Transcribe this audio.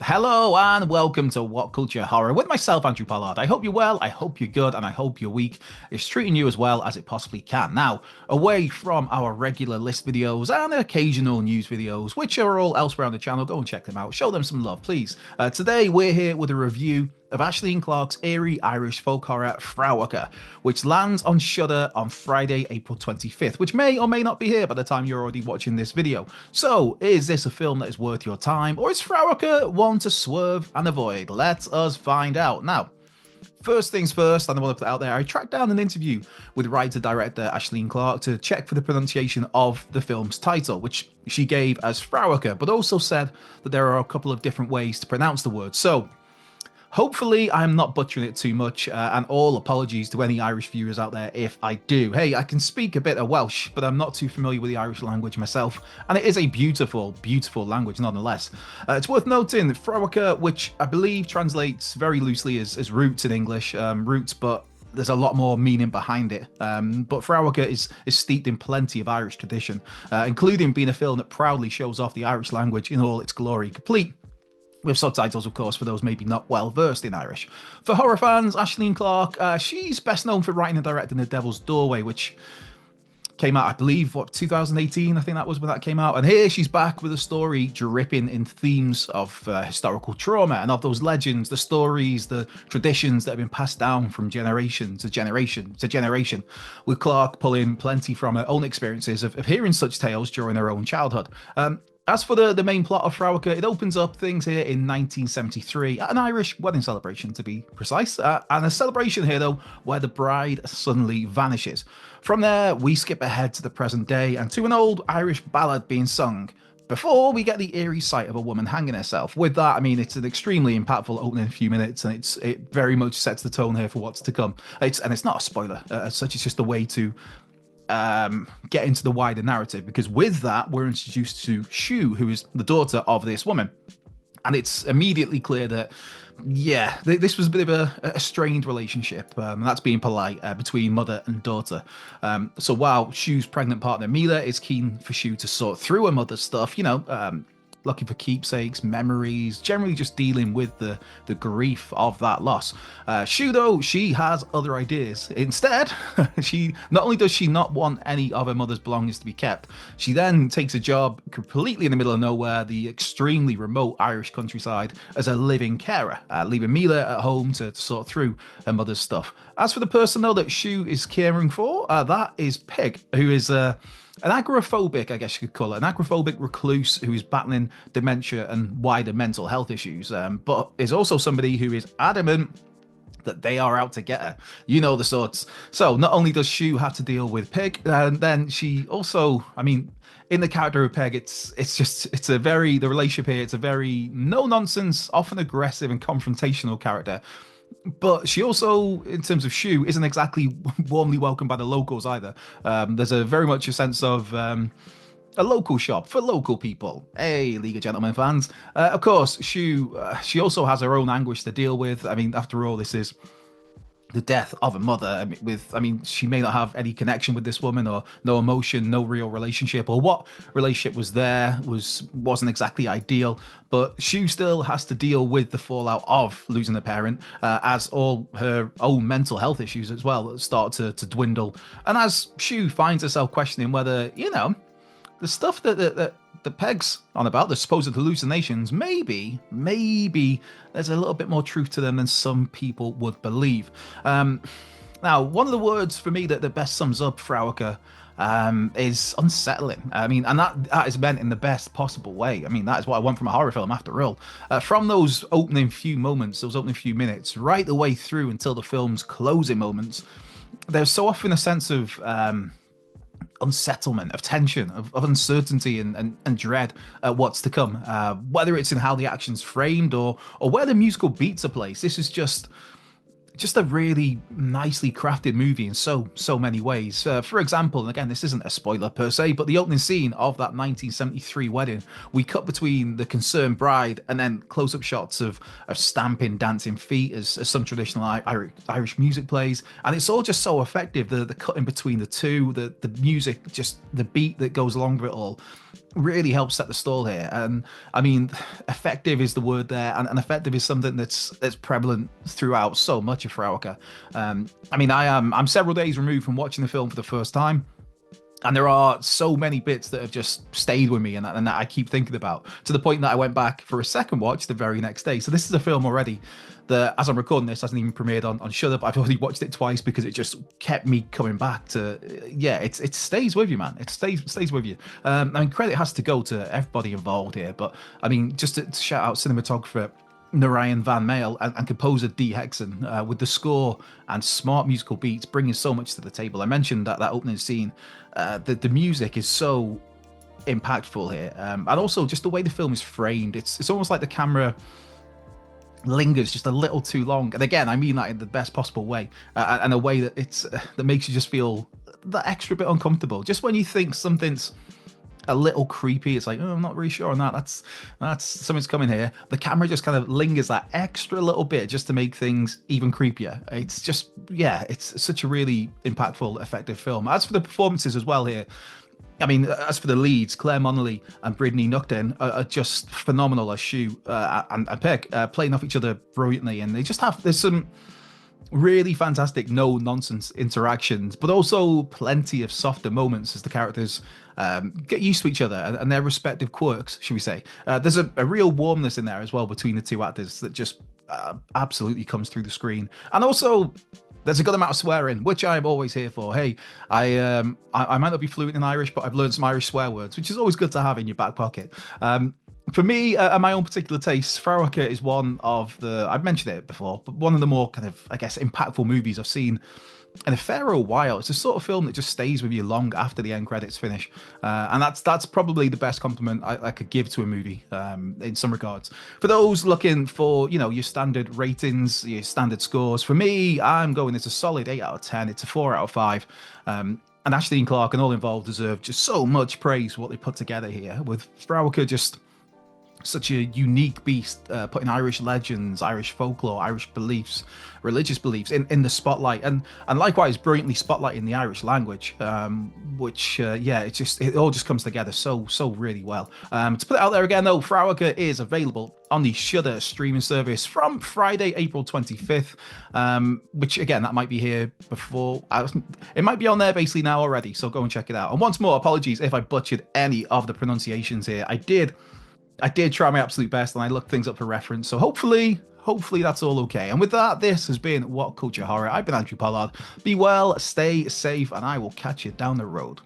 Hello and welcome to What Culture Horror with myself, Andrew Pollard. I hope you're well, I hope you're good, and I hope your week is treating you as well as it possibly can. Now, away from our regular list videos and occasional news videos, which are all elsewhere on the channel, go and check them out. Show them some love, please. Today, we're here with a review of Aislinn Clarke's eerie Irish folk horror Fréwaka, which lands on Shudder on Friday, April 25th, which may or may not be here by the time you're already watching this video. So, is this a film that is worth your time, or is Fréwaka one to swerve and avoid? Let us find out. Now, first things first, and I want to put out there, I tracked down an interview with writer-director Aislinn Clarke to check for the pronunciation of the film's title, which she gave as Fréwaka, but also said that there are a couple of different ways to pronounce the word. So, hopefully, I'm not butchering it too much, and all apologies to any Irish viewers out there if I do. Hey, I can speak a bit of Welsh, but I'm not too familiar with the Irish language myself, and it is a beautiful, beautiful language nonetheless. It's worth noting that Fréwaka, which I believe translates very loosely as roots in English, roots, but there's a lot more meaning behind it. But Fréwaka is steeped in plenty of Irish tradition, including being a film that proudly shows off the Irish language in all its glory, complete with subtitles, of course, for those maybe not well versed in Irish. For horror fans, Aislinn Clarke, she's best known for writing and directing The Devil's Doorway, which came out, I believe, 2018, I think that was when that came out. And here she's back with a story dripping in themes of historical trauma and of those legends, the stories, the traditions that have been passed down from generation to generation to generation, with Clarke pulling plenty from her own experiences of hearing such tales during her own childhood. As for the main plot of Fréwaka, it opens up things here in 1973 at an Irish wedding celebration, to be precise, and a celebration here, though, where the bride suddenly vanishes. From there, we skip ahead to the present day and to an old Irish ballad being sung, before we get the eerie sight of a woman hanging herself. With that, I mean, it's an extremely impactful opening few minutes, and it very much sets the tone here for what's to come. It's not a spoiler as such, it's just a way to get into the wider narrative, because with that we're introduced to Shu, who is the daughter of this woman, and it's immediately clear that this was a bit of a strained relationship, and that's being polite, between mother and daughter. So while Shu's pregnant partner Mila is keen for Shu to sort through her mother's stuff, looking for keepsakes, memories, generally just dealing with the grief of that loss. Shu, though, she has other ideas. Instead, she not only does she not want any of her mother's belongings to be kept, she then takes a job completely in the middle of nowhere, the extremely remote Irish countryside, as a living carer, leaving Mila at home to sort through her mother's stuff. As for the person, though, that Shu is caring for, that is Peg, who is an agoraphobic, I guess you could call it, an agoraphobic recluse who is battling dementia and wider mental health issues, but is also somebody who is adamant that they are out to get her. You know the sorts. So not only does Shu have to deal with Peg, and then she also, I mean, in the character of Peg, the relationship here, it's a very no nonsense, often aggressive and confrontational character. But she also, in terms of Shu, isn't exactly warmly welcomed by the locals either. There's a very much a sense of a local shop for local people. Hey, League of Gentlemen fans. Of course, Shu, she also has her own anguish to deal with. I mean, after all, this is the death of a mother. She may not have any connection with this woman, or no emotion, no real relationship, or what relationship was there wasn't exactly ideal. But Shu still has to deal with the fallout of losing a parent, as all her own mental health issues as well start to dwindle. And as Shu finds herself questioning whether, the stuff that the Peg's on about, the supposed hallucinations, maybe there's a little bit more truth to them than some people would believe. Now, one of the words for me that best sums up Fréwaka is unsettling. I mean, and that is meant in the best possible way. I mean, that is what I want from a horror film, after all. From those opening few moments, those opening few minutes, right the way through until the film's closing moments, there's so often a sense of unsettlement, of tension, of uncertainty and dread at what's to come, whether it's in how the action's framed or where the musical beats are placed. This is just a really nicely crafted movie in so many ways. For example, and again, this isn't a spoiler per se, but the opening scene of that 1973 wedding, we cut between the concerned bride and then close-up shots of stamping, dancing feet as some traditional Irish music plays, and it's all just so effective. The cutting between the two, the music, just the beat that goes along with it all. really helps set the stall here. And I mean, effective is the word there, and effective is something that's prevalent throughout so much of Fréwaka. I mean, I'm several days removed from watching the film for the first time. And there are so many bits that have just stayed with me and that I keep thinking about, to the point that I went back for a second watch the very next day. So this is a film already that, as I'm recording this, hasn't even premiered on Shudder, but I've already watched it twice because it just kept me coming back to, yeah, it stays with you, man. It stays with you. I mean, credit has to go to everybody involved here, but I mean, just to shout out cinematographer Narayan Van Mael and composer D. Hexon, with the score and smart musical beats bringing so much to the table. I mentioned that opening scene, the music is so impactful here, and also just the way the film is framed. It's almost like the camera lingers just a little too long, and again, I mean that in the best possible way, and a way that that makes you just feel that extra bit uncomfortable. Just when you think something's a little creepy, it's like, oh, I'm not really sure on that. That's something's coming here. The camera just kind of lingers that extra little bit just to make things even creepier. It's just, yeah, it's such a really impactful, effective film. As for the performances as well here, I mean, as for the leads, Claire Monley and Brittany Nuckden are just phenomenal as Shu and Peg, playing off each other brilliantly, and they just there's some really fantastic no nonsense interactions, but also plenty of softer moments as the characters get used to each other and their respective quirks, should we say. There's a real warmness in there as well between the two actors that just absolutely comes through the screen. And also, there's a good amount of swearing, which I'm always here for. Hey, I might not be fluent in Irish, but I've learned some Irish swear words, which is always good to have in your back pocket. For me, and my own particular taste, Fréwaka is one of I've mentioned it before, but one of the more kind of, I guess, impactful movies I've seen in a fair old while. It's a sort of film that just stays with you long after the end credits finish. And that's probably the best compliment I could give to a movie in some regards. For those looking for, your standard ratings, your standard scores, for me, I'm going, it's a solid 8 out of 10. It's a 4 out of 5. And Aislinn Clarke and all involved deserve just so much praise for what they put together here, with Fréwaka just such a unique beast, putting Irish legends, Irish folklore, Irish beliefs, religious beliefs in the spotlight, and likewise brilliantly spotlighting the Irish language, which it all just comes together so really well. To put it out there again though, Fréwaka is available on the Shudder streaming service from Friday, April 25th, which again, that might be here before, it might be on there basically now already, so go and check it out. And once more, apologies if I butchered any of the pronunciations here. I did try my absolute best, and I looked things up for reference. So hopefully that's all okay. And with that, this has been What Culture Horror. I've been Andrew Pollard. Be well, stay safe, and I will catch you down the road.